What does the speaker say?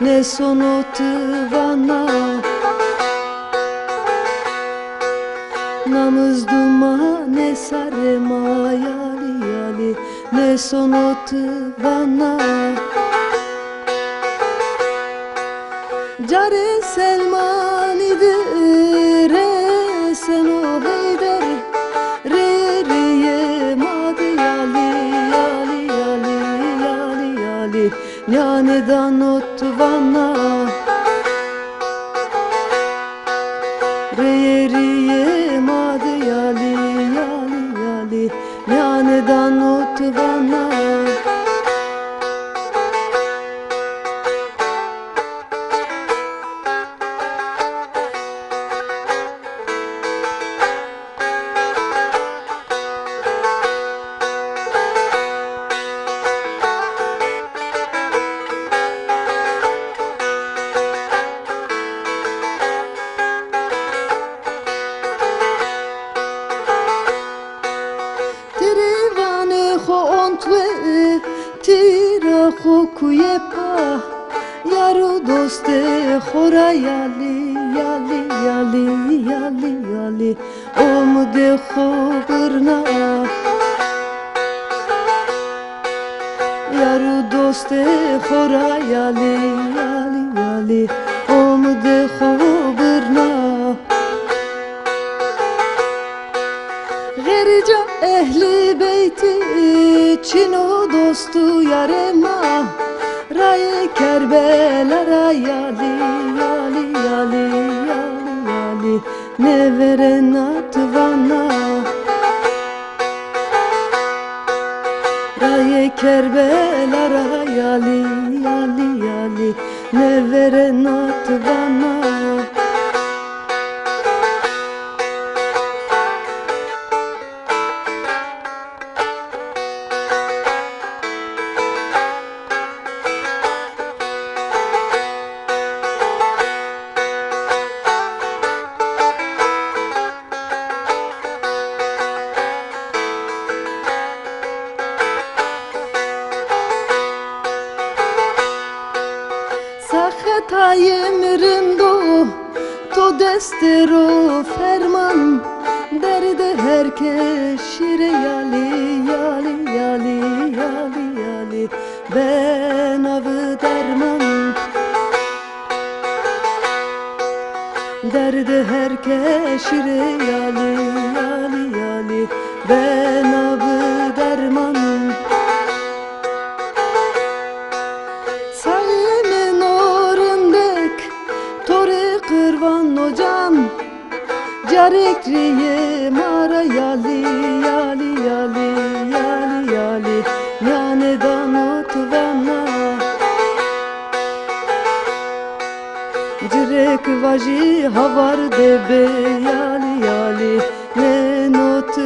ne sono vana Namız dumane sarema yali yali ne sono vana Care Selman idir seno heyder re re mad yali yali yali yali yali yani danot vana re re mad yali yali yali yani danot vana Tira khokuye pa Yaru doste khora yali yali yali yali yali Om de khobrna Yaru doste khora yali yali yali Om de khobrna Gerica ehli beyti Çino dostu yarema Raye Kerbelara yali yali yali yali yali Ne verenat vana Raye Kerbelara yali yali yali Ne verenat vana Sachetayim rindo to destero ferman Derde herkes şire yali yali yali yali yali Ben avı derman Derde herkes şire yali yali yali Ben avı derman Kırvan hocam Carekriye mara yali yali yali yali yali Yani danot vana Cirek vaji havar debe yali yali Ne not